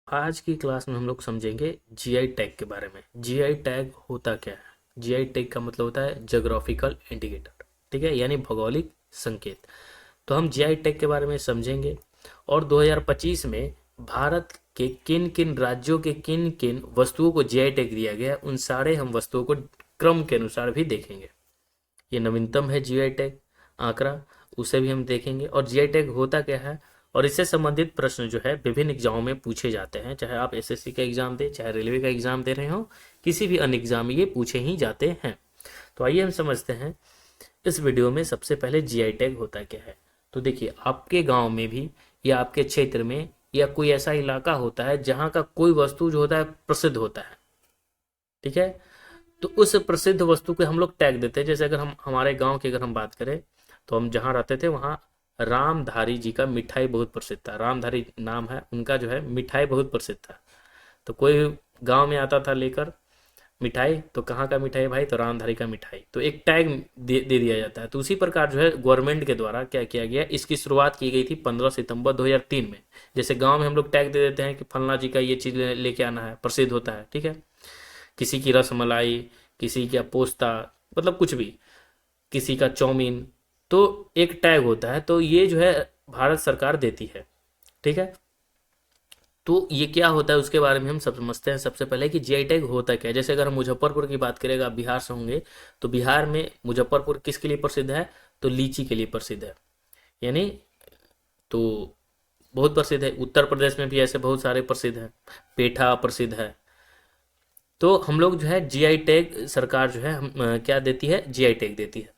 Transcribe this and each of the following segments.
आज की क्लास में हम लोग समझेंगे जीआई टैग के बारे में। जीआई टैग होता क्या है? जीआई टैग का मतलब होता है ज्योग्राफिकल इंडिकेटर, ठीक है, यानी भौगोलिक संकेत। तो हम जीआई टैग के बारे में समझेंगे और 2025 में भारत के किन किन राज्यों के किन किन वस्तुओं को जीआई टैग दिया गया है, उन सारे हम वस्तुओं को क्रम के अनुसार भी देखेंगे। ये नवीनतम है जीआई टैग आंकड़ा, उसे भी हम देखेंगे। और जीआई टैग होता क्या है और इससे संबंधित प्रश्न जो है विभिन्न एग्जामों में पूछे जाते हैं, चाहे आप एसएससी का एग्जाम दे, चाहे रेलवे का एग्जाम दे रहे हो, किसी भी अन्य एग्जाम में ये पूछे ही जाते हैं। तो आइए हम समझते हैं इस वीडियो में सबसे पहले जीआई टैग होता क्या है। तो देखिए, आपके गांव में भी या आपके क्षेत्र में या कोई ऐसा इलाका होता है जहां का कोई वस्तु जो होता है प्रसिद्ध होता है, ठीक है। तो उस प्रसिद्ध वस्तु को हम लोग टैग देते हैं। जैसे अगर हम हमारे गांव की अगर हम बात करें, तो हम जहाँ रहते थे वहाँ रामधारी जी का मिठाई बहुत प्रसिद्ध था। रामधारी नाम है उनका, जो है मिठाई बहुत प्रसिद्ध था। तो कोई गांव में आता था लेकर मिठाई, तो कहाँ का मिठाई भाई? तो रामधारी का मिठाई। तो एक टैग दे दिया जाता है। तो उसी प्रकार जो है गवर्नमेंट के द्वारा क्या किया गया, इसकी शुरुआत की गई थी 15 सितंबर 2003 में। जैसे गांव में हम लोग टैग दे देते हैं कि फलना जी का ये चीज़ लेके आना है, प्रसिद्ध होता है, ठीक है। किसी की रसमलाई, किसी का पोस्ता, मतलब कुछ भी, किसी का चाउमीन, तो एक टैग होता है। तो ये जो है भारत सरकार देती है, ठीक है। तो ये क्या होता है उसके बारे में हम सब समझते हैं। सबसे पहले कि जीआई टैग होता क्या है। जैसे अगर हम मुजफ्फरपुर की बात करें, आप बिहार से होंगे, तो बिहार में मुजफ्फरपुर किसके लिए प्रसिद्ध है? तो लीची के लिए प्रसिद्ध है, यानी तो बहुत प्रसिद्ध है। उत्तर प्रदेश में भी ऐसे बहुत सारे प्रसिद्ध हैं, पेठा प्रसिद्ध है। तो हम लोग जो है जीआई टैग, सरकार जो है हम क्या देती है? जीआई टैग देती है।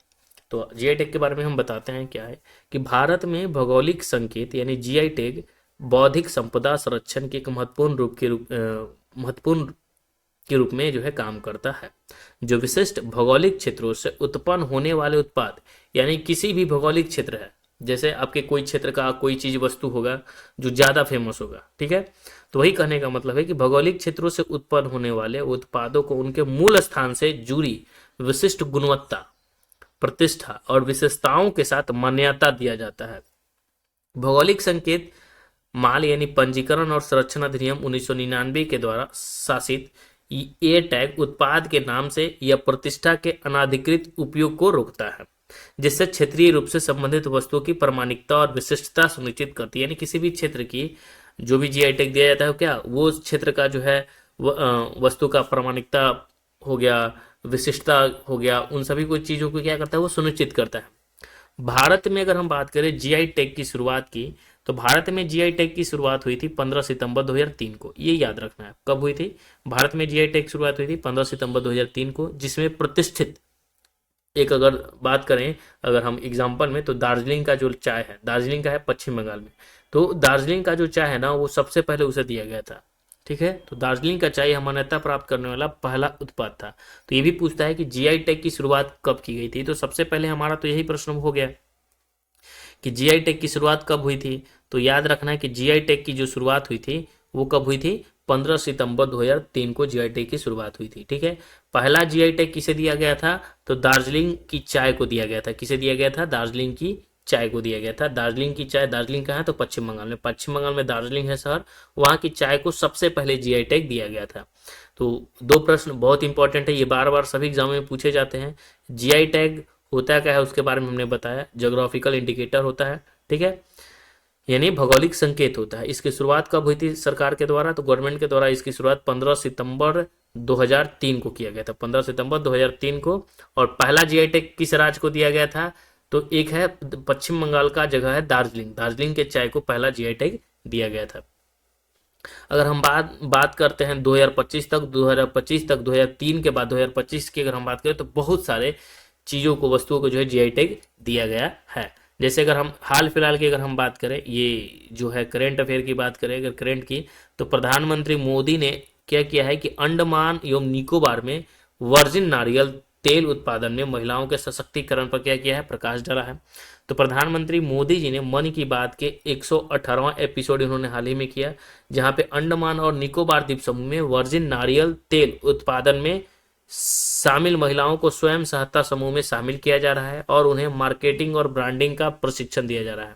तो जीआई टैग के बारे में हम बताते हैं क्या है कि भारत में भौगोलिक संकेत यानी जीआई टैग बौद्धिक संपदा संरक्षण के एक महत्वपूर्ण के रूप में जो है काम करता है। जो विशिष्ट भौगोलिक क्षेत्रों से उत्पन्न होने वाले उत्पाद, यानी किसी भी भौगोलिक क्षेत्र है, जैसे आपके कोई क्षेत्र का कोई चीज वस्तु होगा जो ज्यादा फेमस होगा, ठीक है। तो वही कहने का मतलब है कि भौगोलिक क्षेत्रों से उत्पन्न होने वाले उत्पादों को उनके मूल स्थान से जुड़ी विशिष्ट गुणवत्ता, प्रतिष्ठा और विशेषताओं के साथ मान्यता दिया जाता है। भौगोलिक संकेत माल यानी पंजीकरण और संरक्षण अधिनियम 1999 के द्वारा शासित ये टैग उत्पाद के नाम से या प्रतिष्ठा के अनाधिकृत उपयोग को रोकता है, जिससे क्षेत्रीय रूप से संबंधित वस्तुओं की प्रामाणिकता और विशिष्टता सुनिश्चित करती है। यानी किसी भी क्षेत्र की जो भी जीआई टैग दिया जाता है, क्या वो उस क्षेत्र का जो है वस्तु का प्रामाणिकता हो गया, विशिष्टता हो गया, उन सभी को चीज़ों को क्या करता है? वो सुनिश्चित करता है। भारत में अगर हम बात करें जीआई टैग की शुरुआत की, तो भारत में जीआई टैग की शुरुआत हुई थी 15 सितंबर 2003 को। ये याद रखना है कब हुई थी। भारत में जीआई टैग शुरुआत हुई थी 15 सितंबर 2003 को, जिसमें प्रतिष्ठित एक अगर बात करें, अगर हम एग्जाम्पल में, तो दार्जिलिंग का जो चाय है, दार्जिलिंग का है पश्चिम बंगाल में, तो दार्जिलिंग का जो चाय है ना, वो सबसे पहले उसे दिया गया था, ठीक है। तो दार्जिलिंग का चाय मान्यता प्राप्त करने वाला पहला उत्पाद था। तो ये भी पूछता है कि जीआई टैग की शुरुआत कब की गई थी। तो सबसे पहले हमारा तो यही प्रश्न हो गया कि जीआई टैग की शुरुआत कब हुई थी। तो याद रखना है कि जीआई टैग की जो शुरुआत हुई थी वो कब हुई थी? 15 सितंबर 2003 को जीआई टैग की शुरुआत हुई थी, ठीक है। पहला जीआई टैग किसे दिया गया था? तो दार्जिलिंग की चाय को दिया गया था। किसे दिया गया था? दार्जिलिंग की चाय को दिया गया था। दार्जिलिंग की चाय, दार्जिलिंग कहाँ है? तो पश्चिम बंगाल में। पश्चिम बंगाल में दार्जिलिंग है शहर, वहाँ की चाय को सबसे पहले जीआई टैग दिया गया था। तो दो प्रश्न बहुत इंपॉर्टेंट है, ये बार बार सभी एग्जाम में पूछे जाते हैं। जीआई टैग होता क्या है उसके बारे में हमने बताया, ज्योग्राफिकल इंडिकेटर होता है, ठीक है, यानी भौगोलिक संकेत होता है। इसकी शुरुआत कब हुई थी सरकार के द्वारा? तो गवर्नमेंट के द्वारा इसकी शुरुआत 15 सितंबर 2003 को किया गया था, 15 सितंबर 2003 को। और पहला जीआई टैग किस राज्य को दिया गया था? तो एक है पश्चिम बंगाल का जगह है दार्जिलिंग, दार्जिलिंग के चाय को पहला जीआई टैग दिया गया था। अगर हम बात करते हैं 2025 तक, 2025 तक, 2003 के बाद 2025 की अगर हम बात करें, तो बहुत सारे चीज़ों को, वस्तुओं को जो है जीआई टैग दिया गया है। जैसे अगर हम हाल फिलहाल की अगर हम बात करें, ये जो है करेंट अफेयर की बात करें अगर करंट की, तो प्रधानमंत्री मोदी ने क्या किया है कि अंडमान एवं निकोबार में वर्जिन नारियल तेल उत्पादन में महिलाओं के सशक्तिकरण पर क्या किया है? प्रकाश डाला है। तो प्रधानमंत्री मोदी जी ने मन की बात के 118वां एपिसोड इन्होंने हाल ही में किया, जहां पे अंडमान और निकोबार द्वीप समूह में वर्जिन नारियल तेल उत्पादन में शामिल महिलाओं को स्वयं सहायता समूह में शामिल किया जा रहा है और उन्हें मार्केटिंग और ब्रांडिंग का प्रशिक्षण दिया जा रहा है।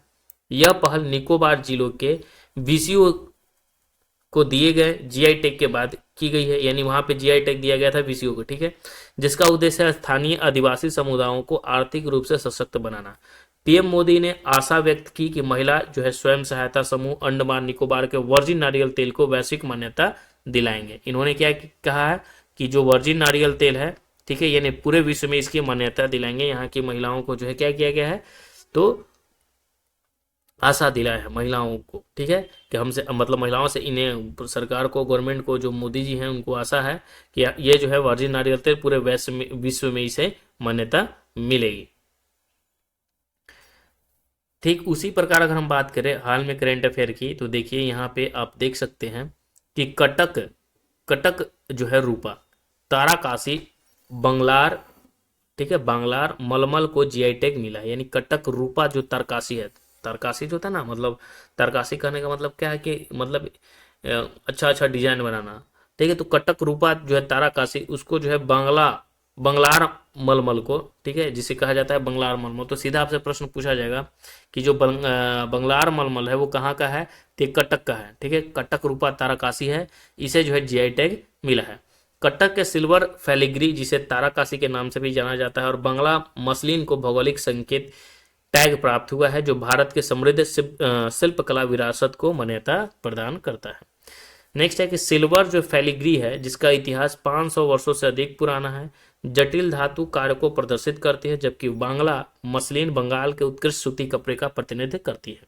यह पहल निकोबार जिलों के बीसीओ को दिए गए जीआई टैग के बाद की गई है, यानी वहां पे जीआई टैग दिया गया था वीसीओ को, ठीक है, जिसका उद्देश्य है स्थानीय आदिवासी समुदायों को आर्थिक रूप से सशक्त बनाना। पीएम मोदी ने आशा व्यक्त की कि महिला जो है स्वयं सहायता समूह अंडमान निकोबार के वर्जिन नारियल तेल को वैश्विक मान्यता दिलाएंगे। इन्होंने क्या कहा है कि जो वर्जिन नारियल तेल है, ठीक है, यानी पूरे विश्व में इसकी मान्यता दिलाएंगे। यहाँ की महिलाओं को जो है क्या किया गया है, तो आशा दिलाया है महिलाओं को, ठीक है, कि हमसे मतलब महिलाओं से इन्हें सरकार को, गवर्नमेंट को, जो मोदी जी हैं उनको आशा है कि ये जो है वर्जिन नारियल तेल पूरे विश्व में इसे मान्यता मिलेगी। ठीक उसी प्रकार अगर हम बात करें हाल में करेंट अफेयर की, तो देखिए यहाँ पे आप देख सकते हैं कि कटक कटक जो है रूपा ताराकाशी बंगलार, ठीक है, बांग्लार मलमल को जीआई टैग मिला है। यानी कटक रूपा जो तारकाशी है, तारकाशी जो था ना, मतलब तारकाशी कहने का मतलब क्या है कि मतलब अच्छा अच्छा डिजाइन बनाना, ठीक है, तो कटक रूपा जो है ताराकाशी, उसको जो है बंगलार मलमल को, ठीक है, जिसे कहा जाता है बंगलार मलमल। तो सीधा आपसे प्रश्न पूछा जाएगा कि जो बंगलार मलमल है वो कहाँ का है, तो कटक का है, ठीक है, कटक रूपा ताराकाशी है, इसे जो है जीआई टैग मिला है। कटक के सिल्वर फैलिग्री, जिसे ताराकाशी के नाम से भी जाना जाता है, और बंगला मसलिन को भौगोलिक संकेत टैग प्राप्त हुआ है, जो भारत के समृद्ध शिल्पकला विरासत को मान्यता प्रदान करता है। नेक्स्ट है कि सिल्वर जो फैलिग्री है, जिसका इतिहास 500 वर्षों से अधिक पुराना है, जटिल धातु कार्य को प्रदर्शित करती है, जबकि बांग्ला मसलिन बंगाल के उत्कृष्ट सूती कपड़े का प्रतिनिधित्व करती है।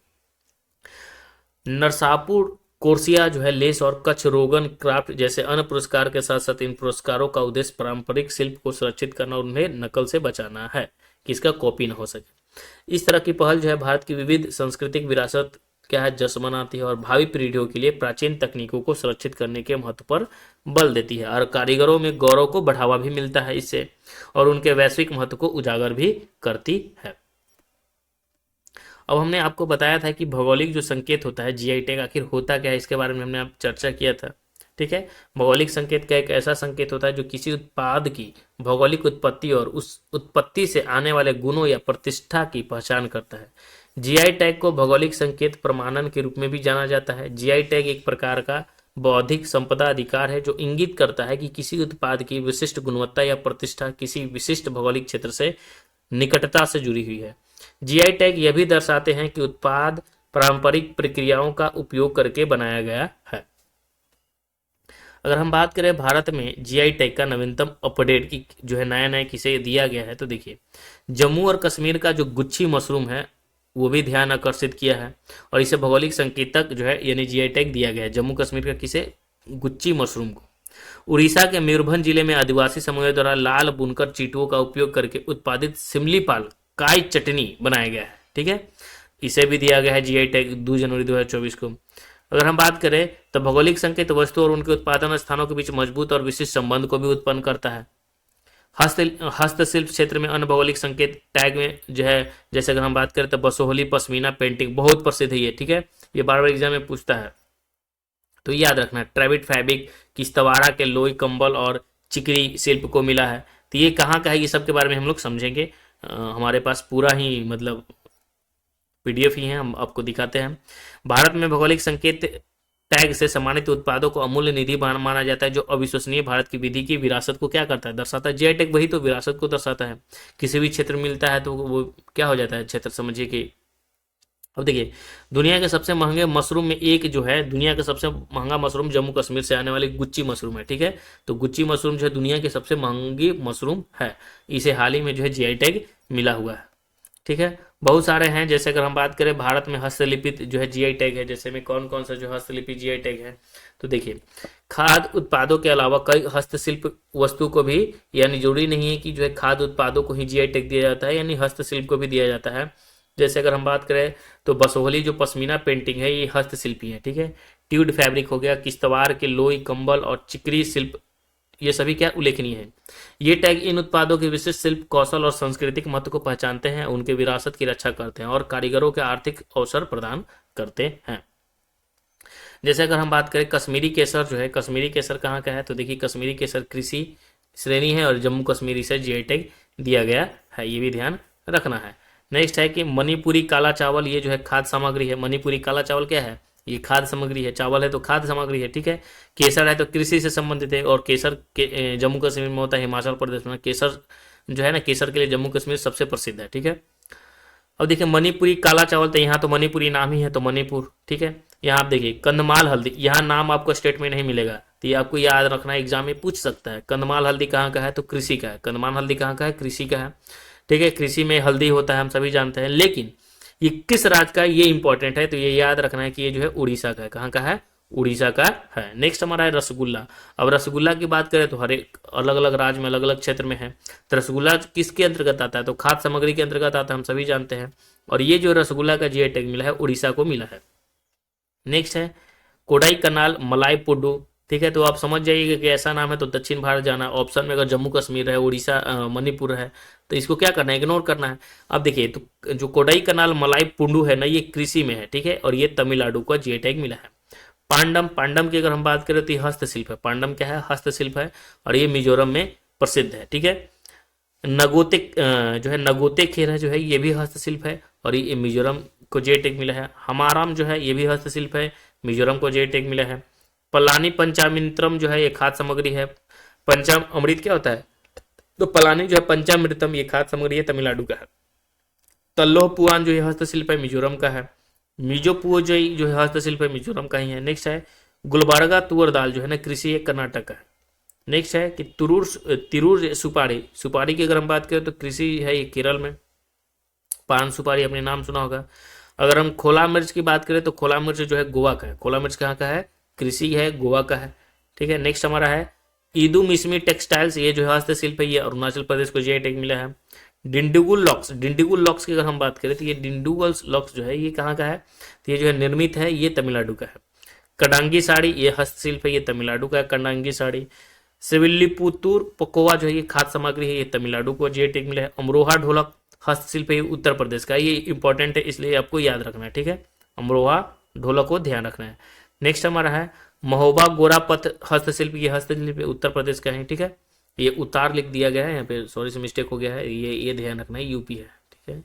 नरसापुर कोर्सिया जो है लेस और कच्छ रोगन क्राफ्ट जैसे अन्य पुरस्कार के साथ साथ इन पुरस्कारों का उद्देश्य पारंपरिक शिल्प को सुरक्षित करना और उन्हें नकल से बचाना है कि इसका कॉपी न हो सके। इस तरह की पहल जो है भारत की विविध सांस्कृतिक विरासत क्या है जश्न मनाती है और भावी पीढ़ियों के लिए प्राचीन तकनीकों को सुरक्षित करने के महत्व पर बल देती है, और कारीगरों में गौरव को बढ़ावा भी मिलता है इससे, और उनके वैश्विक महत्व को उजागर भी करती है। अब हमने आपको बताया था कि भौगोलिक जो संकेत होता है जीआई टैग आखिर होता क्या है, इसके बारे में हमने आप चर्चा किया था, ठीक है। भौगोलिक संकेत का एक ऐसा संकेत होता है जो किसी उत्पाद की भौगोलिक उत्पत्ति और उस उत्पत्ति से आने वाले गुणों या प्रतिष्ठा की पहचान करता है। जीआई टैग को भौगोलिक संकेत प्रमाणन के रूप में भी जाना जाता है। जीआई टैग एक प्रकार का बौद्धिक संपदा अधिकार है जो इंगित करता है कि किसी उत्पाद की विशिष्ट गुणवत्ता या प्रतिष्ठा किसी विशिष्ट भौगोलिक क्षेत्र से निकटता से जुड़ी हुई है। जीआई टैग यह भी दर्शाते हैं कि उत्पाद पारंपरिक प्रक्रियाओं का उपयोग करके बनाया गया है। अगर हम बात करें भारत में जीआई टैग का नवीनतम अपडेट की जो है नया नया किसे दिया गया है, तो देखिए जम्मू और कश्मीर का जो गुच्छी मशरूम है वो भी ध्यान आकर्षित किया है और इसे भौगोलिक संकेतक जो है यानी जीआई टैग दिया गया है जम्मू कश्मीर का किसे, गुच्ची मशरूम को। उड़ीसा के मयूरभंज जिले में आदिवासी समुदाय द्वारा लाल बुनकर चींटुओं का उपयोग करके उत्पादित सिमलीपाल काई चटनी बनाया गया है, ठीक है, इसे भी दिया गया है जीआई टैग 2 जनवरी 2024 को। अगर हम बात करें तो भौगोलिक संकेत वस्तु और उनके उत्पादन स्थानों के बीच मजबूत और विशिष्ट संबंध को भी उत्पन्न करता है। हस्तशिल्प क्षेत्र में अन्य भौगोलिक संकेत टैग में जो है, जैसे अगर हम बात करें तो बसोहली पश्मीना पेंटिंग बहुत प्रसिद्ध है ये, ठीक है, ये बार बार एग्जाम में पूछता है, तो याद रखना। ट्रेविड फैब्रिक किश्तवाड़ा के लोई कंबल और चिकरी शिल्प को मिला है, तो ये कहाँ का है, ये सब के बारे में हम लोग समझेंगे। हमारे पास पूरा ही मतलब पीडीएफ ही है, हम आपको दिखाते हैं। भारत में भौगोलिक संकेत टैग से सम्मानित उत्पादों को अमूल्य निधि माना जाता है जो अविश्वसनीय भारत की विधि की विरासत को क्या करता है, दर्शाता है। जीआई टैग वही तो विरासत को दर्शाता है। किसी भी क्षेत्र मिलता है तो वो क्या हो जाता है, क्षेत्र समझिए कि अब देखिए दुनिया के सबसे महंगे मशरूम में एक जो है, दुनिया का सबसे महंगा मशरूम जम्मू कश्मीर से आने वाली गुच्ची मशरूम है, ठीक है, तो गुच्ची मशरूम जो है दुनिया की सबसे महंगी मशरूम है, इसे हाल ही में जो है जीआई टैग मिला हुआ है, ठीक है। बहुत सारे हैं, जैसे अगर हम बात करें भारत में हस्तलिपित जो है जीआई टैग है, जैसे में कौन कौन सा जो हस्तलिपित जीआई टैग है, तो देखिए खाद्य उत्पादों के अलावा कई हस्तशिल्प वस्तु को भी, यानी जरूरी नहीं है कि जो है खाद्य उत्पादों को ही जीआई टैग दिया जाता है, यानी हस्तशिल्प को भी दिया जाता है। जैसे अगर हम बात करें तो बसोहली जो पश्मीना पेंटिंग है ये हस्तशिल्पी है, ठीक है। ट्यूड फैब्रिक हो गया, किश्तवाड़ के लोई कंबल और चिकरी शिल्प, ये सभी क्या उल्लेखनीय है। ये टैग इन उत्पादों के विशिष्ट शिल्प कौशल और सांस्कृतिक महत्व को पहचानते हैं, उनके विरासत की रक्षा करते हैं और कारीगरों के आर्थिक अवसर प्रदान करते हैं। जैसे अगर हम बात करें कश्मीरी केसर जो है, कश्मीरी केसर कहाँ का है, तो देखिए कश्मीरी केसर कृषि श्रेणी है और जम्मू कश्मीर से जीआई टैग दिया गया है, ये भी ध्यान रखना है। नेक्स्ट है कि मणिपुरी काला चावल, ये जो है खाद्य सामग्री है। मणिपुरी काला चावल क्या है, ये खाद्य सामग्री है, चावल है तो खाद्य सामग्री है, ठीक है। केसर है तो कृषि से संबंधित है, और केसर के जम्मू कश्मीर में होता है, हिमाचल प्रदेश में केसर जो है ना, केसर के लिए जम्मू कश्मीर सबसे प्रसिद्ध है, ठीक है। अब देखिए मणिपुरी काला चावल, तो यहाँ तो मणिपुरी नाम ही है तो मणिपुर, ठीक है। यहाँ आप देखिए कंधमाल हल्दी, यहाँ नाम आपको स्टेट में नहीं मिलेगा, तो ये आपको याद रखना, एग्जाम में पूछ सकता है। कंधमाल हल्दी कहाँ का है, तो कृषि का है। कंधमाल हल्दी कहाँ का है, कृषि का है, ठीक है। कृषि में हल्दी होता है, हम सभी जानते हैं, लेकिन ये किस राज्य का है ये इंपॉर्टेंट है, तो ये याद रखना है कि ये जो है उड़ीसा का है। कहाँ का है, उड़ीसा का है। नेक्स्ट हमारा है रसगुल्ला। अब रसगुल्ला की बात करें तो हर एक अलग अलग राज्य में अलग अलग क्षेत्र में है, तो रसगुल्ला किसके अंतर्गत आता है, तो खाद्य सामग्री के अंतर्गत आता है, हम सभी जानते हैं। और ये जो रसगुल्ला का जीआई टैग मिला है उड़ीसा को मिला है। नेक्स्ट है कोडाई कनाल मलाई पुडू, ठीक है। तो आप समझ जाइएगा कि ऐसा नाम है तो दक्षिण भारत जाना, ऑप्शन में अगर जम्मू कश्मीर है, उड़ीसा मणिपुर है, तो इसको क्या करना है, इग्नोर करना है। अब देखिए तो जो कोडाई कनाल मलाई पुंडू है ना, ये कृषि में है, ठीक है, और ये तमिलनाडु का जीआई टैग मिला है। पांडम, पांडम की अगर हम बात करें तो ये हस्तशिल्प है। पांडम क्या है, हस्तशिल्प है, और ये मिजोरम में प्रसिद्ध है, ठीक है। नगोते जो है नगोते खेल है जो है, ये भी हस्तशिल्प है, और ये मिजोरम को जे टेक मिला है। हमाराम जो है ये भी हस्तशिल्प है, मिजोरम को जे टेक मिला है। पलानी पंचामृतम जो है ये खाद्य सामग्री है। पंचाम अमृत क्या होता है, तो पलानी जो है पंचामृतम ये खाद्य सामग्री है, तमिलनाडु का है। तल्लोह पुआन जो है हस्तशिल्प है, मिजोरम का है। मिजो पुओजई जो है हस्तशिल्प है, मिजोरम का ही है। नेक्स्ट है गुलबर्गा तुअर दाल जो है ना, कृषि है, कर्नाटक का है। नेक्स्ट है कि तिरूर सुपारी, सुपारी की अगर हम बात करें तो कृषि है, ये केरल में। पान सुपारी अपने नाम सुना होगा। अगर हम खोला मिर्च की बात करें तो खोला मिर्च जो है गोवा का है। खोला मिर्च कहाँ का है, कृषि है, गोवा का है, ठीक है। नेक्स्ट हमारा है ईदू मिसमी टेक्सटाइल्स, ये जो है हस्तशिल्प है, ये अरुणाचल प्रदेश को जीआई टैग मिला है। डिंडीगुल लॉक्स, डिंडीगुल लॉक्स की अगर हम बात करें तो ये डिंडीगुल लॉक्स जो है ये कहाँ का है, तो ये जो है निर्मित है, ये तमिलनाडु का है। कडांगी साड़ी ये हस्तशिल्प है, ये तमिलनाडु का है, कडांगी साड़ी। सिविल्लीपुतूर पकोवा जो है ये खाद्य सामग्री है, ये तमिलनाडु को जीआई टैग मिला है। अमरोहा ढोलक हस्तशिल्प है, ये उत्तर प्रदेश का है, ये इंपॉर्टेंट है इसलिए आपको याद रखना है, ठीक है। अमरोहा ढोलक को ध्यान रखना है। नेक्स्ट हमारा है महोबा गोरापत हस्तशिल्प, ये हस्तशिल्प उत्तर प्रदेश का है, ठीक है। ये उतार लिख दिया गया है यहाँ पे, सॉरी से मिस्टेक हो गया है, ये ध्यान रखना है, यूपी है, ठीक है।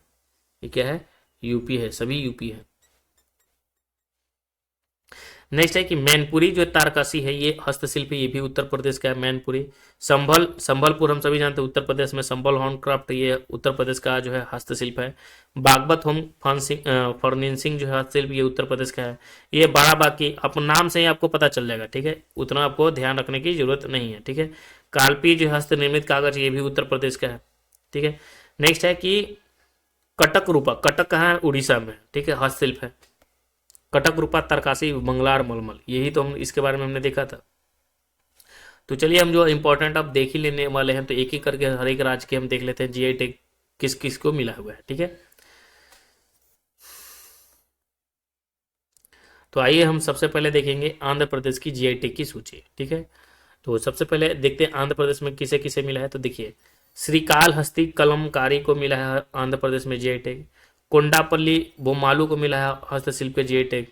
ये क्या है, यूपी है, सभी यूपी है। नेक्स्ट है कि मैनपुरी जो तारकासी है ये हस्तशिल्प है, ये भी उत्तर प्रदेश का है, मैनपुरी। संभल, संभलपुर हम सभी जानते हैं उत्तर प्रदेश में, संभल हैंडक्राफ्ट ये उत्तर प्रदेश का जो है हस्तशिल्प है। बागबत होम फर्निशिंग जो है हस्तशिल्प, ये उत्तर प्रदेश का है। ये बाराबाकी, आप नाम से ही आपको पता चल जाएगा, ठीक है, उतना आपको ध्यान रखने की जरूरत नहीं है, ठीक है। कालपी जो हस्त निर्मित कागज, ये भी उत्तर प्रदेश का है, ठीक है। नेक्स्ट है कि कटक रूपा, कटक कहाँ है, उड़ीसा में, ठीक है, हस्तशिल्प है। कटक रूपा तरकासी मंगलार मलमल, यही तो हम इसके बारे में हमने देखा था। तो चलिए हम जो इंपॉर्टेंट आप देख ही लेने वाले हैं, तो एक एक करके हर एक राज्य के हम देख लेते हैं जीआई टैग किस किस को मिला हुआ है, ठीक है। तो आइए हम सबसे पहले देखेंगे आंध्र प्रदेश की जीआई टैग की सूची, ठीक है। तो सबसे पहले देखते हैं आंध्र प्रदेश में किसे किसे मिला है, तो देखिए श्रीकालहस्ती कलमकारी को मिला है आंध्र प्रदेश में जीआई टैग। कोंडापल्ली बोमालू को मिला है हस्तशिल्प का जीआई टैग।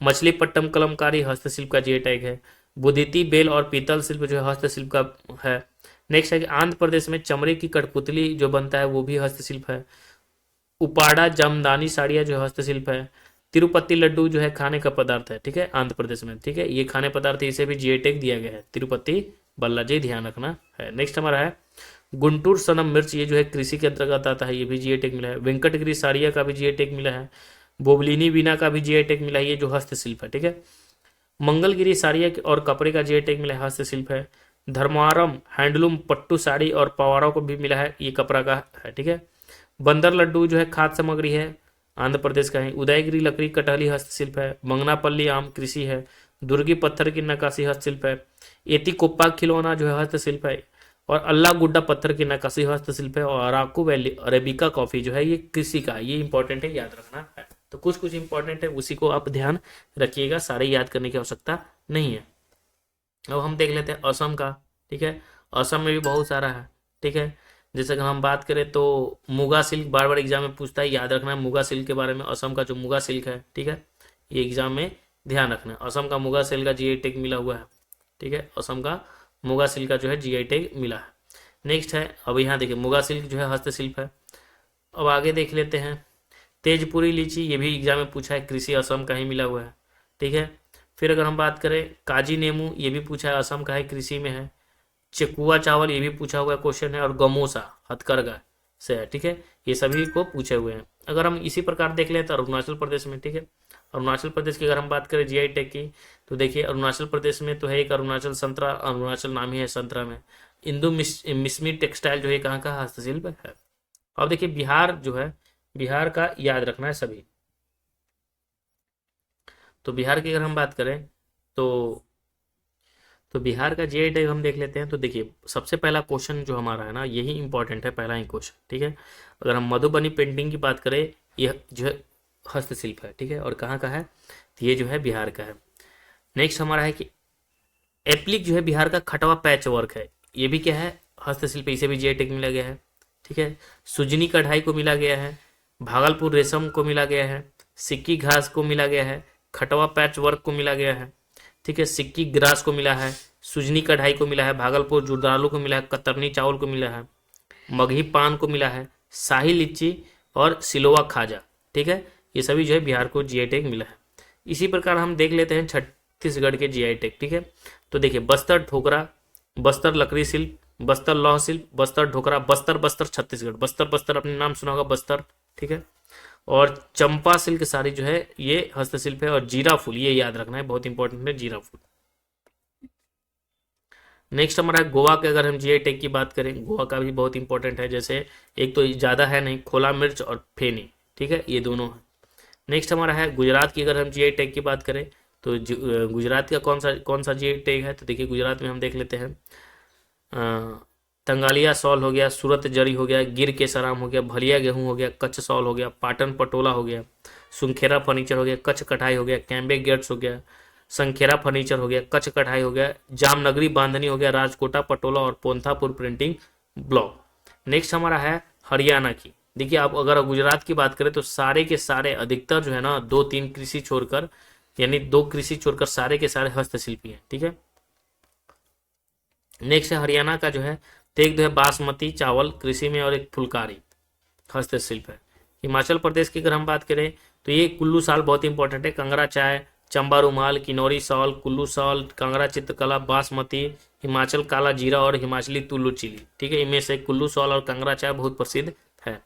मछलीपट्टम कलमकारी हस्तशिल्प का जीआई टैग है। बुदिति बेल और पीतल शिल्प जो है हस्तशिल्प का है। नेक्स्ट है कि आंध्र प्रदेश में चमड़े की कठपुतली जो बनता है वो भी हस्तशिल्प है। उपाड़ा जमदानी साड़ियाँ जो हस्तशिल्प है। तिरुपति लड्डू जो है खाने का पदार्थ है, ठीक है, आंध्र प्रदेश में, ठीक है, ये खाने पदार्थ है, इसे भी जीआई टैग दिया गया है, तिरुपति बालाजी, ध्यान रखना है। नेक्स्ट हमारा है गुंटूर सनम मिर्च, ये जो है कृषि के अंतर्गत आता है, ये भी जीआई टैग मिला है। वेंकटगिरी साड़िया का भी जीआई टैग मिला है। बोबलिनी बीना का भी जीआई टैग मिला है, ये जो हस्तशिल्प है, ठीक है। मंगलगिरी साड़िया और कपड़े का जीआई टैग मिला है, हस्तशिल्प है। धर्मारम हैंडलूम पट्टू साड़ी और पवारों को भी मिला है, ये कपड़ा का है, ठीक है। बंदर लड्डू जो है खाद्य सामग्री है, आंध्र प्रदेश का है। उदयगिरी लकड़ी कटहली हस्तशिल्प है। मंगनापल्ली आम कृषि है। दुर्गी पत्थर की नक्काशी हस्तशिल्प है। एतिकोप्पा खिलौना जो है हस्तशिल्प है। और अल्लाह गुड्डा पत्थर की नक्काशी हस्तशिल्प है। और अराकू वैली अरेबिका कॉफी जो है ये कृषि का है, ये इंपॉर्टेंट है, याद रखना है। तो कुछ कुछ इंपॉर्टेंट है, उसी को आप ध्यान रखिएगा, सारे याद करने की आवश्यकता नहीं है। अब हम देख लेते हैं असम का, ठीक है। असम में भी बहुत सारा है, ठीक है। जैसे अगर हम बात करें तो मुगा सिल्क बार बार एग्जाम में पूछता है, याद रखना है मुगा सिल्क के बारे में। असम का जो मुगा सिल्क है, ठीक है, ये एग्जाम में ध्यान रखना है। असम का मुगा सिल्क का जीआई टैग मिला हुआ है, ठीक है। असम का मुगा सिल्क का जो है जीआई टैग मिला है। नेक्स्ट है, अब यहाँ देखिए मुगा सिल्क जो है हस्तशिल्प है। अब आगे देख लेते हैं तेजपुरी लीची, ये भी एग्जाम में पूछा है, कृषि असम का ही मिला हुआ है। ठीक है। फिर अगर हम बात करें काजी नेमू, ये भी पूछा है, असम का है, कृषि में है। चेकुआ चावल, ये भी पूछा हुआ क्वेश्चन है। और गमोसा हथकरघा से है, ठीक है। ये सभी को पूछे हुए हैं। अगर हम इसी प्रकार देख लें तो अरुणाचल प्रदेश में, ठीक है, अरुणाचल प्रदेश की अगर हम बात करें जीआई टैग की, तो देखिए अरुणाचल प्रदेश में तो है एक अरुणाचल संतरा, अरुणाचल नाम ही है संतरा में। इंदु मिस्मी टेक्सटाइल जो है कहाँ का हस्तशिल्प है। अब देखिए बिहार जो है, बिहार का याद रखना है सभी। तो बिहार की अगर हम बात करें तो बिहार का जीआई टैग हम देख लेते हैं। तो देखिए सबसे पहला क्वेश्चन जो हमारा है ना, यही इंपॉर्टेंट है, पहला ही क्वेश्चन, ठीक है। अगर हम मधुबनी पेंटिंग की बात करें, यह जो है हस्तशिल्प है, ठीक है, और कहाँ का है, तो ये जो है बिहार का है। नेक्स्ट हमारा है कि एप्लिक जो है बिहार का खटवा पैच वर्क है, ये भी क्या है, हस्तशिल्प, इसे भी जीआई टैग मिला गया है, ठीक है। सुजनी कढ़ाई को मिला गया है, भागलपुर रेशम को मिला गया है, सिक्की घास को मिला गया है, खटवा पैच वर्क को मिला गया है, ठीक है, सिक्की ग्रास को मिला है, सुजनी कढ़ाई को मिला है, भागलपुर जुर्दालू को मिला है, कतरनी चावल को मिला है, मगही पान को मिला है, शाही लीची और सिलोवा खाजा, ठीक है। ये सभी जो है बिहार को जीआई टैग मिला है। इसी प्रकार हम देख लेते हैं छत्तीसगढ़ के जीआई टैग, ठीक है। तो देखिए बस्तर ठोकरा, बस्तर लकड़ी शिल्प, बस्तर लौह शिल्प, बस्तर ढोकरा, बस्तर बस्तर छत्तीसगढ़, बस्तर बस्तर अपने नाम सुना होगा बस्तर, ठीक है। और चंपा सिल्क साड़ी जो है ये हस्तशिल्प है। और जीरा फूल, ये याद रखना है, बहुत इंपॉर्टेंट है जीरा फूल। नेक्स्ट हमारा है गोवा के, अगर हम जीआई टैग की बात करें, गोवा का भी बहुत इंपॉर्टेंट है। जैसे एक तो ज़्यादा है नहीं, खोला मिर्च और फेनी, ठीक है, ये दोनों है। नेक्स्ट हमारा है गुजरात की, अगर हम जीआई टैग की बात करें तो गुजरात का कौन सा जीआई टैग है, तो देखिए गुजरात में हम देख लेते हैं तंगालिया सॉल हो गया, सूरत जरी हो गया, गिर केसराम हो गया, भलिया गेहूं हो गया, कच्छ सॉल हो गया, पाटन पटोला हो गया, सुनखेरा फर्नीचर हो गया, कच्छ कढ़ाई हो गया, कैम्बे गेट्स हो गया, संखेरा फर्नीचर हो गया, कच्छ कढ़ाई हो गया, जामनगरी बांधनी हो गया, राजकोटा पटोला और पोंथापुर प्रिंटिंग ब्लॉक। नेक्स्ट हमारा है हरियाणा की। देखिए आप अगर गुजरात की बात करें तो सारे के सारे अधिकतर जो है ना, 2-3 कृषि छोड़कर, यानी 2 कृषि छोड़कर सारे के सारे हस्तशिल्पी हैं, ठीक है। नेक्स्ट है हरियाणा का जो है, तो एक जो है बासमती चावल कृषि में और एक फुलकारी हस्तशिल्प है। हिमाचल प्रदेश की अगर हम बात करें तो ये कुल्लू साल बहुत इंपॉर्टेंट है, कंगरा चाय, चंबा रुमाल, किन्नौरी सॉल, कुल्लू सॉल, कांगड़ा चित्रकला, बासमती, हिमाचल काला जीरा और हिमाचली तुलू चिली, ठीक है। इनमें से कुल्लू सॉल और कांगड़ा चाय बहुत प्रसिद्ध है।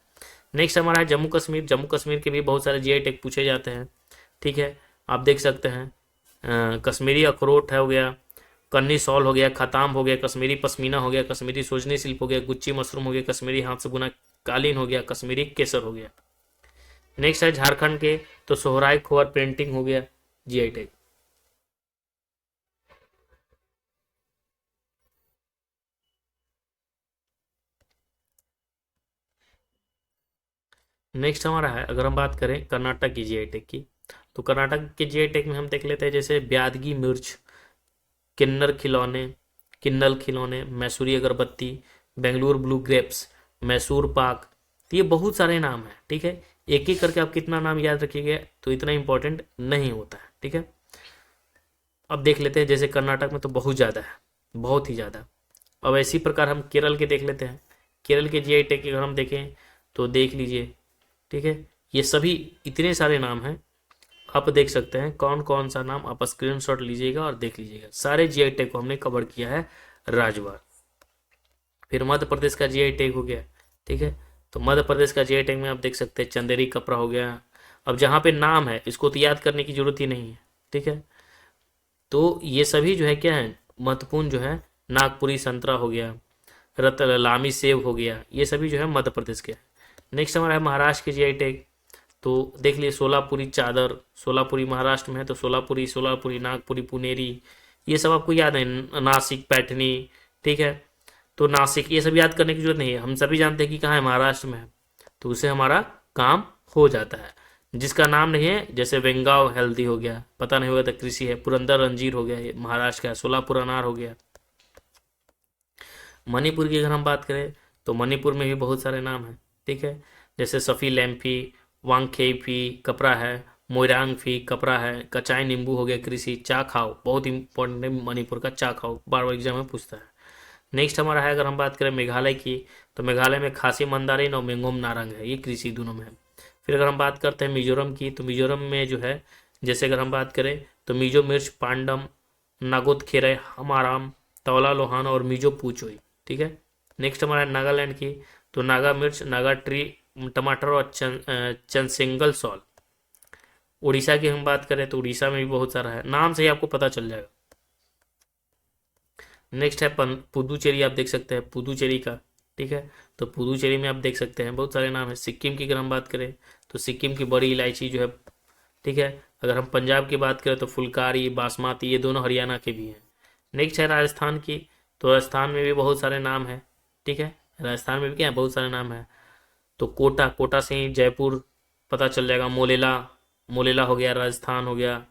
नेक्स्ट हमारा है जम्मू कश्मीर। जम्मू कश्मीर के भी बहुत सारे जीआई टैग पूछे जाते हैं, ठीक है, आप देख सकते हैं कश्मीरी अखरोट है हो गया, कन्नी सॉल हो गया, खताम हो गया, कश्मीरी पश्मीना हो गया, कश्मीरी सोजनी शिल्प हो गया, गुच्ची मशरूम हो गया, कश्मीरी हाथ से बुना कालीन हो गया, कश्मीरी केसर हो गया। नेक्स्ट है झारखंड के, तो सोहराय खोर पेंटिंग हो गया जीआई टैग। नेक्स्ट हमारा है, अगर हम बात करें कर्नाटक की जीआई टैग की, तो कर्नाटक के जीआई टैग में हम देख लेते हैं जैसे ब्यादगी मिर्च, किन्नर खिलौने, किन्नल खिलौने, मैसूरी अगरबत्ती, बेंगलुरु ब्लू ग्रेप्स, मैसूर पाक, तो ये बहुत सारे नाम हैं, ठीक है। एक एक करके आप कितना नाम याद रखिएगा तो इतना इंपॉर्टेंट नहीं होता है, ठीक है। अब देख लेते हैं जैसे कर्नाटक में तो बहुत ज़्यादा है, बहुत ही ज़्यादा। अब इसी प्रकार हम केरल के देख लेते हैं। केरल के जीआई टैग अगर हम देखें तो देख लीजिए, ठीक है, ये सभी इतने सारे नाम हैं, आप देख सकते हैं कौन कौन सा नाम, आप स्क्रीनशॉट लीजिएगा और देख लीजिएगा। सारे जीआई टैग को हमने कवर किया है राज्यवार। फिर मध्य प्रदेश का जीआई टैग हो गया, ठीक है, तो मध्य प्रदेश का जीआई टैग में आप देख सकते हैं चंदेरी कपड़ा हो गया। अब जहाँ पे नाम है इसको तो याद करने की जरूरत ही नहीं है, ठीक है। तो ये सभी जो है क्या है महत्वपूर्ण, जो है नागपुरी संतरा हो गया, रतलामी सेब हो गया, ये सभी जो है मध्य प्रदेश के। नेक्स्ट हमारा है महाराष्ट्र के जीआई टैग, तो देख लिए सोलापुरी चादर, सोलापुरी महाराष्ट्र में है तो सोलापुरी, सोलापुरी, नागपुरी, पुनेरी, ये सब आपको याद है, नासिक, पैठनी, ठीक है। तो नासिक ये सब याद करने की जरूरत नहीं है, हम सभी जानते हैं कि कहाँ है, महाराष्ट्र में है, तो उससे हमारा काम हो जाता है। जिसका नाम नहीं है जैसे वेंगाव हेल्दी हो गया, पता नहीं होगा तो कृषि है, पुरंदर अंजीर हो गया, ये महाराष्ट्र का है, सोलापुर अनार हो गया। मणिपुर की अगर हम बात करें तो मणिपुर में भी बहुत सारे नाम हैं, ठीक है, जैसे सफ़ी लैम्फी, वांगखेफी कपड़ा है, मोइरांग फी कपड़ा है, कचाई नींबू हो गया कृषि, चा खाओ बहुत इंपॉर्टेंट है मणिपुर का, चा खाओ बार बार एग्जाम में पूछता है। नेक्स्ट हमारा है, अगर हम बात करें मेघालय की, तो मेघालय में खासी मंदारिन और मेंगोम नारंग है, ये कृषि दोनों में है। फिर अगर हम बात करते हैं मिजोरम की, तो मिजोरम में जो है, जैसे अगर हम बात करें तो मिजो मिर्च, पांडम, नागोदखेरे, हमाराम, तौला लोहान और मिजो पूचोई। ठीक है। नेक्स्ट हमारा है नागालैंड की, तो नागा मिर्च, नागा ट्री टमाटर और चनसेंगल सॉल। उड़ीसा की हम बात करें तो उड़ीसा में भी बहुत सारा है, नाम से ही आपको पता चल जाएगा। नेक्स्ट है पुदुचेरी, आप देख सकते हैं पुदुचेरी का। ठीक है। तो पुदुचेरी में आप देख सकते हैं बहुत सारे नाम है। सिक्किम की अगर हम बात करें तो सिक्किम की बड़ी इलायची जो है। ठीक है। अगर हम पंजाब की बात करें तो फुलकारी, बासमती, ये दोनों हरियाणा के भी हैं। नेक्स्ट है राजस्थान की, तो राजस्थान में भी बहुत सारे नाम है। ठीक है। राजस्थान में भी क्या है, बहुत सारे नाम है। तो कोटा, कोटा से ही जयपुर पता चल जाएगा। मोलेला, मोलेला हो गया, राजस्थान हो गया।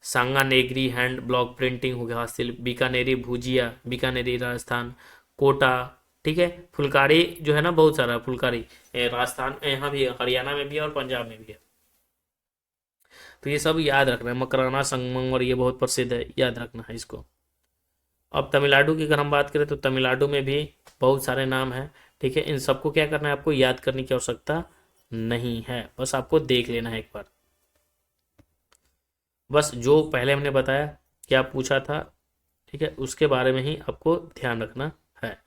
सांगानेरी हैंड ब्लॉक प्रिंटिंग हो गया हासिल। बीकानेरी भुजिया, बीकानेरी राजस्थान। कोटा। ठीक है। फुलकारी जो है ना, बहुत सारा फुलकारी राजस्थान यहाँ भी है, हरियाणा में भी है और पंजाब में भी है। तो ये सब याद रखना है। मकराना, संगमम, और ये बहुत प्रसिद्ध है, याद रखना है इसको। अब तमिलनाडु की अगर हम बात करें तो तमिलनाडु में भी बहुत सारे नाम हैं। ठीक है। इन सबको क्या करना है, आपको याद करने की आवश्यकता नहीं है, बस आपको देख लेना है एक बार। बस जो पहले हमने बताया, क्या पूछा था, ठीक है, उसके बारे में ही आपको ध्यान रखना है।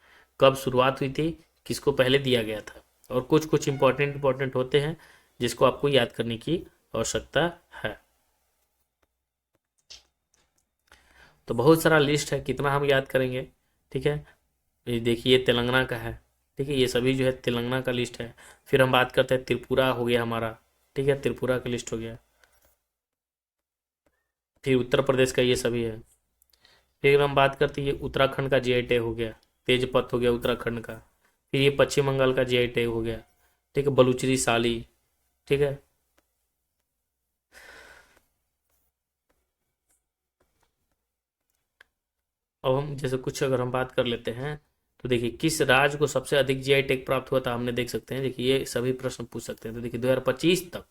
कब शुरुआत हुई थी, किसको पहले दिया गया था, और कुछ कुछ इंपॉर्टेंट इंपॉर्टेंट होते हैं जिसको आपको याद करने की आवश्यकता है। तो बहुत सारा लिस्ट है, कितना हम याद करेंगे। ठीक है। ये देखिए तेलंगाना का है। ठीक है। ये सभी जो है तेलंगाना का लिस्ट है। फिर हम बात करते हैं त्रिपुरा हो गया हमारा। ठीक है। त्रिपुरा का लिस्ट हो गया। फिर उत्तर प्रदेश का ये सभी है। फिर हम बात करते हैं ये उत्तराखंड का जीआई टैग हो गया। तेजपत हो गया उत्तराखंड का। फिर ये पश्चिम बंगाल का जीआई टैग हो गया। ठीक है। बलूचिरी साली। ठीक है। अब हम जैसे कुछ अगर हम बात कर लेते हैं तो देखिए किस राज्य को सबसे अधिक जीआई टैग प्राप्त हुआ था, हमने देख सकते हैं। देखिए ये सभी प्रश्न पूछ सकते हैं। तो देखिए 2025 तक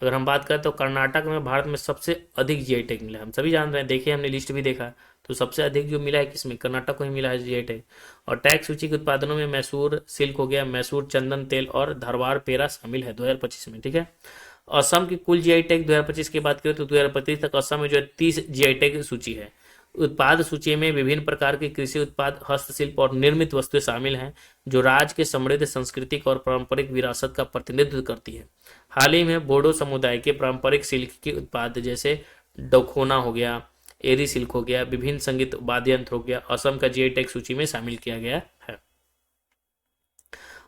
अगर हम बात करें तो कर्नाटक में भारत में सबसे अधिक जीआई टैग मिला है। हम सभी जान रहे हैं, देखिए हमने लिस्ट भी देखा। तो सबसे अधिक जो मिला है किसमें, कर्नाटक को ही मिला है जीआई टैग। और टैग सूची के उत्पादनों में मैसूर सिल्क हो गया, मैसूर चंदन तेल और धरवार पेरा शामिल है 2025 में। ठीक है। असम की कुल जीआई टैग 2025 की बात करें तो 2025 तक असम में जो है 30 जीआई टैग की सूची है। उत्पाद सूची में विभिन्न प्रकार के कृषि उत्पाद, हस्तशिल्प और निर्मित वस्तुएं शामिल हैं जो राज्य के समृद्ध सांस्कृतिक और पारंपरिक विरासत का प्रतिनिधित्व करती है। हाल ही में बोडो समुदाय के पारंपरिक सिल्क के उत्पाद जैसे डोखोना हो गया, एरी सिल्क हो गया, विभिन्न संगीत वाद्य यंत्र हो गया, असम का जीआई टैग सूची में शामिल किया गया है।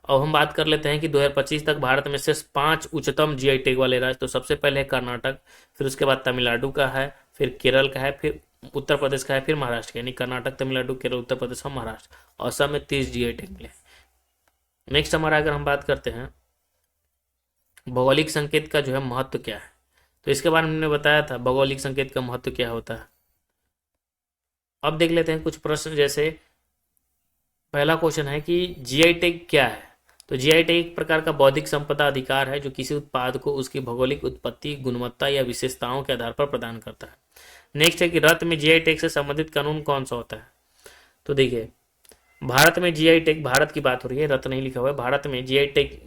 अब हम बात कर लेते हैं कि 2025 तक भारत में सिर्फ 5 उच्चतम जीआई टैग वाले राज्य। तो सबसे पहले है कर्नाटक, फिर उसके बाद तमिलनाडु का है, फिर केरल का है, फिर उत्तर प्रदेश का है, फिर महाराष्ट्र का। यानी कर्नाटक, तमिलनाडु, केरल, उत्तर प्रदेश और महाराष्ट्र। असम में 30 जीआई टैग मिले। नेक्स्ट हमारा अगर हम बात करते हैं भौगोलिक संकेत का जो है महत्व क्या है, तो इसके बारे में हमने बताया था भौगोलिक संकेत का महत्व क्या होता है। अब देख लेते हैं कुछ प्रश्न। जैसे पहला क्वेश्चन है कि जीआई टैग क्या है। तो जीआई टैग एक प्रकार का बौद्धिक संपदा अधिकार है जो किसी उत्पाद को उसकी भौगोलिक उत्पत्ति, गुणवत्ता या विशेषताओं के आधार पर प्रदान करता है। नेक्स्ट है कि रत्न में जीआई टैग से संबंधित कानून कौन सा होता है। तो देखिए भारत में जीआई टैग, भारत की बात हो रही है, रत्न नहीं लिखा हुआ है। भारत में जीआई टैग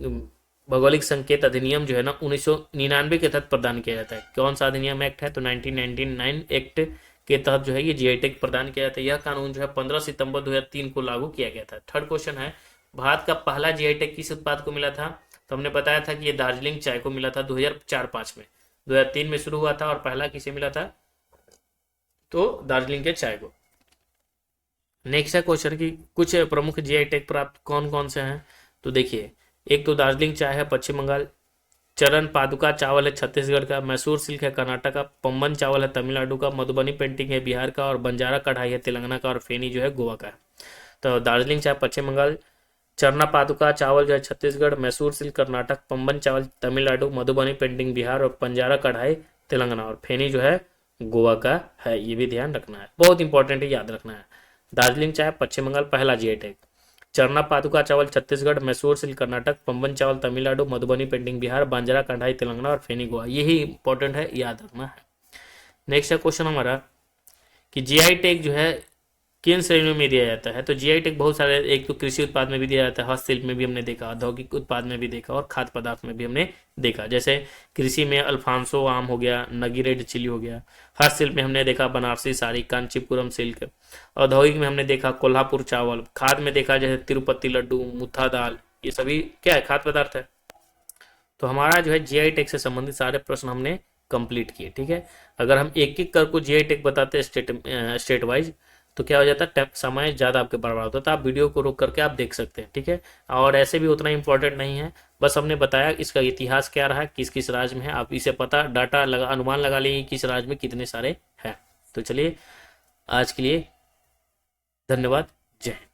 भौगोलिक संकेत अधिनियम जो है ना 1999 के तहत प्रदान किया जाता है। कौन सा अधिनियम एक्ट है, तो 1999 एक्ट के तहत जो है ये जीआई टैग प्रदान किया जाता है। यह कानून जो है 15 सितंबर 2003 को लागू किया गया था। थर्ड क्वेश्चन है भारत का पहला जीआई टैग किस उत्पाद को मिला था। तो हमने बताया था कि ये दार्जिलिंग चाय को मिला था 2004-5 में। 2003 में शुरू हुआ था और पहला किसे मिला था, तो दार्जिलिंग के चाय को। नेक्स्ट है क्वेश्चन की कुछ प्रमुख जीआई टैग प्राप्त कौन कौन से हैं। तो देखिए एक तो दार्जिलिंग चाय है पश्चिम बंगाल, चरण पादुका चावल है छत्तीसगढ़ का, मैसूर सिल्क है कर्नाटक का, पम्बन चावल है तमिलनाडु का, मधुबनी पेंटिंग है बिहार का, और बंजारा कढ़ाई है तेलंगाना का, और फेनी जो है गोवा का है। तो दार्जिलिंग चाय पश्चिम बंगाल, चरना पादुका चावल जो है छत्तीसगढ़, मैसूर सिल्क कर्नाटक, पम्बन चावल तमिलनाडु, मधुबनी पेंटिंग बिहार, और बंजारा कढ़ाई तेलंगाना, और फेनी जो है गोवा का है। ये भी ध्यान रखना है, बहुत इंपॉर्टेंट है, याद रखना है। दार्जिलिंग चाय पश्चिम बंगाल पहला जीआई टैग, चरना पादुका चावल छत्तीसगढ़, मैसूर सिल्क कर्नाटक, पम्बन चावल तमिलनाडु, मधुबनी पेंटिंग बिहार, बंजारा कढ़ाई तेलंगाना, और फेनी गोवा। यही इंपॉर्टेंट है, याद रखना है। नेक्स्ट है क्वेश्चन हमारा कि जीआई टैग जो है किन श्रेणियों में दिया जाता है? तो जीआई टैग बहुत सारे, एक तो कृषि उत्पाद में भी दिया जाता है, हस्तशिल्प में भी हमने देखा, औद्योगिक उत्पाद में भी देखा और खाद्य पदार्थ में भी हमने देखा। जैसे कृषि में अल्फांसो आम हो गया, नगी रेड चिली हो गया। हस्तशिल्प में हमने देखा बनारसी साड़ी, कांचीपुरम सिल्क। औद्योगिक में हमने देखा कोल्हापुर चावल। खाद्य में देखा जैसे तिरुपति लड्डू, मुथा दाल, ये सभी क्या है? खाद्य पदार्थ है। तो हमारा जो है जीआई टैग से संबंधित सारे प्रश्न हमने कंप्लीट किए। ठीक है, अगर हम एक एक कर को जीआई टैग बताते हैं स्टेट वाइज, तो क्या हो जाता है, समय ज़्यादा आपके बर्बाद होता है। तो आप वीडियो को रोक करके आप देख सकते हैं। ठीक है, और ऐसे भी उतना इंपॉर्टेंट नहीं है, बस हमने बताया इसका इतिहास क्या रहा, किस किस राज्य में है, आप इसे पता डाटा लगा अनुमान लगा लेंगे किस राज्य में कितने सारे हैं। तो चलिए आज के लिए धन्यवाद, जय हिंद।